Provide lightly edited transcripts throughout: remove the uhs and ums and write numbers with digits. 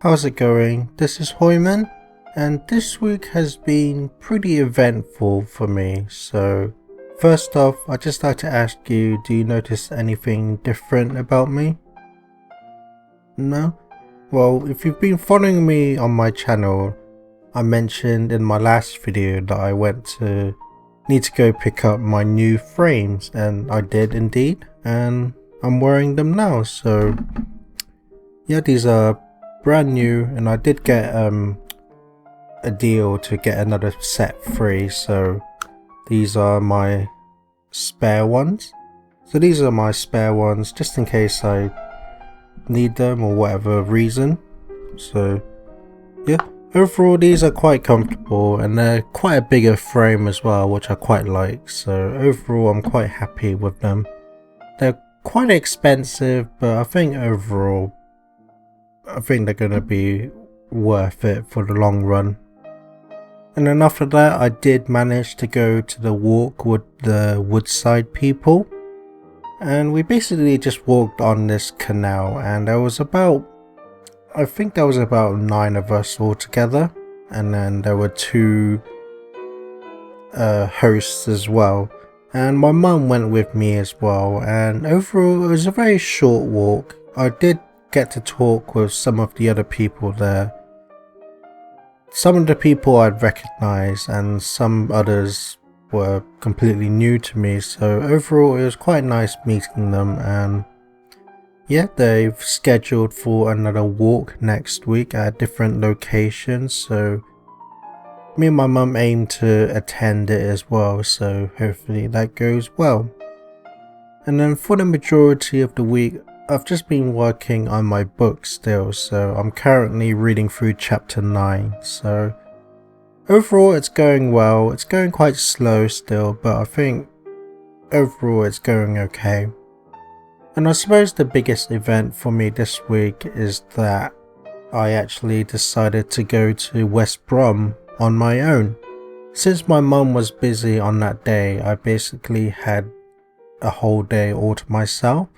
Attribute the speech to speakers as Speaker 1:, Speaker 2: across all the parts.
Speaker 1: How's it going? This is Hoiman, and this week has been pretty eventful for me. So, first off, I'd just like to ask you, do you notice anything different about me? No? Well, if you've been following me on my channel, I mentioned in my last video that I need to go pick up my new frames, and I did indeed, and I'm wearing them now. So, yeah, these are brand new, and I did get a deal to get another set free, so these are my spare ones. So these are my spare ones just in case I need them or whatever reason. So yeah, overall these are quite comfortable and they're quite a bigger frame as well, which I quite like. So overall I'm quite happy with them. They're quite expensive, but I think overall they're gonna be worth it for the long run. And then after that, I did manage to go to the walk with the Woodside people, and we basically just walked on this canal, and I think there was about 9 of us all together, and then there were 2 hosts as well, and my mum went with me as well. And overall it was a very short walk. I did get to talk with some of the other people there. Some of the people I'd recognise and some others were completely new to me, so overall it was quite nice meeting them. And yeah, they've scheduled for another walk next week at different locations, so me and my mum aim to attend it as well, so hopefully that goes well. And then for the majority of the week I've just been working on my book still, so I'm currently reading through chapter 9. So overall it's going well. It's going quite slow still, but I think overall it's going okay. And I suppose the biggest event for me this week is that I actually decided to go to West Brom on my own. Since my mum was busy on that day, I basically had a whole day all to myself.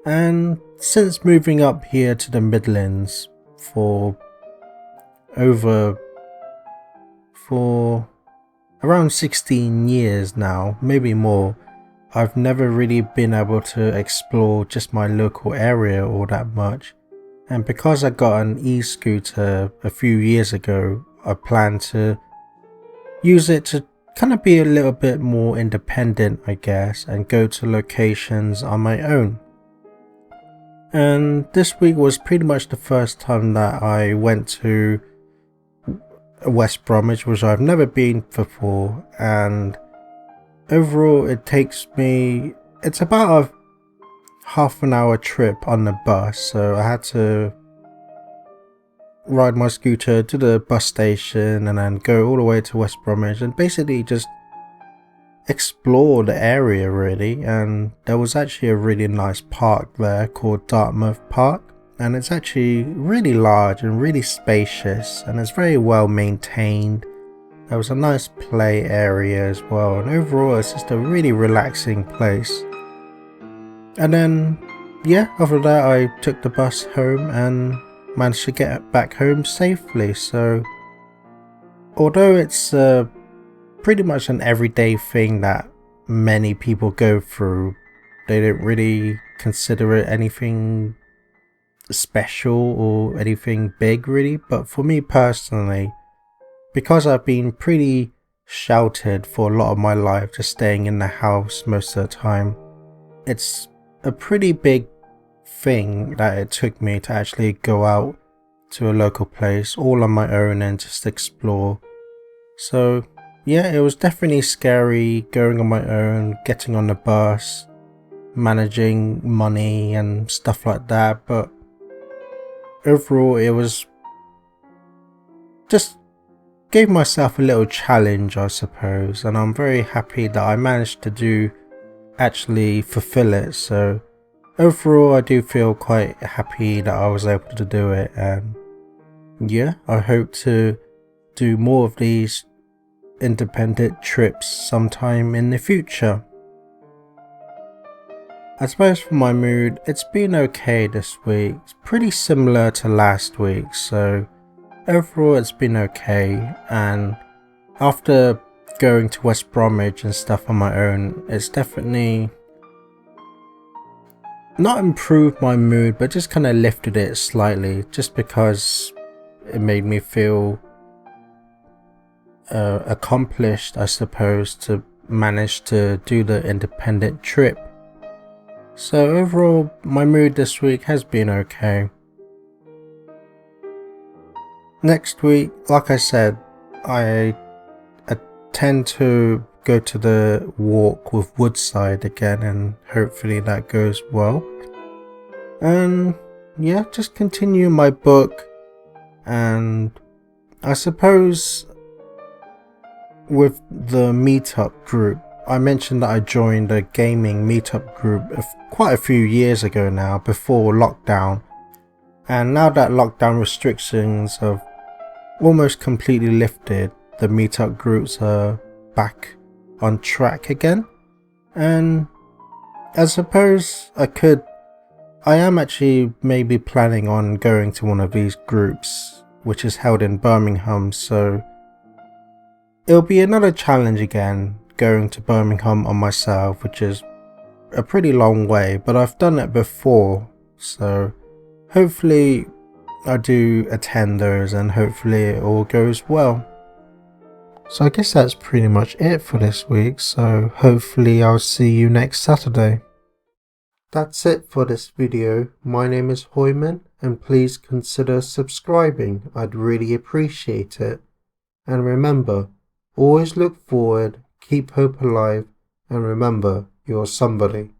Speaker 1: And since moving up here to the Midlands for around 16 years now, maybe more, I've never really been able to explore just my local area all that much. And because I got an e-scooter a few years ago, I plan to use it to kind of be a little bit more independent, I guess, and go to locations on my own. And this week was pretty much the first time that I went to West Bromwich, which I've never been before, and overall it's about a half an hour trip on the bus, so I had to ride my scooter to the bus station and then go all the way to West Bromwich and basically just explore the area really. And there was actually a really nice park there called Dartmouth Park, and it's actually really large and really spacious, and it's very well maintained. There was a nice play area as well, and overall it's just a really relaxing place. And then yeah, after that I took the bus home and managed to get back home safely. So although it's pretty much an everyday thing that many people go through, they don't really consider it anything special or anything big really. But for me personally, because I've been pretty sheltered for a lot of my life, just staying in the house most of the time, it's a pretty big thing that it took me to actually go out to a local place all on my own and just explore. So yeah, it was definitely scary going on my own, getting on the bus, managing money and stuff like that, but overall it was just gave myself a little challenge, I suppose, and I'm very happy that I managed to actually fulfill it. So overall I do feel quite happy that I was able to do it, and yeah, I hope to do more of these independent trips sometime in the future. I suppose for my mood, it's been okay this week. It's pretty similar to last week, so overall it's been okay. And after going to West Bromwich and stuff on my own, it's definitely not improved my mood, but just kind of lifted it slightly, just because it made me feel accomplished, I suppose, to manage to do the independent trip. So overall, my mood this week has been okay. Next week, like I said, I tend to go to the walk with Woodside again, and hopefully that goes well. And yeah, just continue my book. And I suppose with the meetup group, I mentioned that I joined a gaming meetup group quite a few years ago now, before lockdown. And now that lockdown restrictions have almost completely lifted, the meetup groups are back on track again. And I suppose I am actually maybe planning on going to one of these groups, which is held in Birmingham, so it'll be another challenge again, going to Birmingham on myself, which is a pretty long way, but I've done it before, so hopefully I do attend those and hopefully it all goes well. So I guess that's pretty much it for this week, so hopefully I'll see you next Saturday. That's it for this video. My name is Hoiman, and please consider subscribing, I'd really appreciate it. And remember, always look forward, keep hope alive, and remember, you're somebody.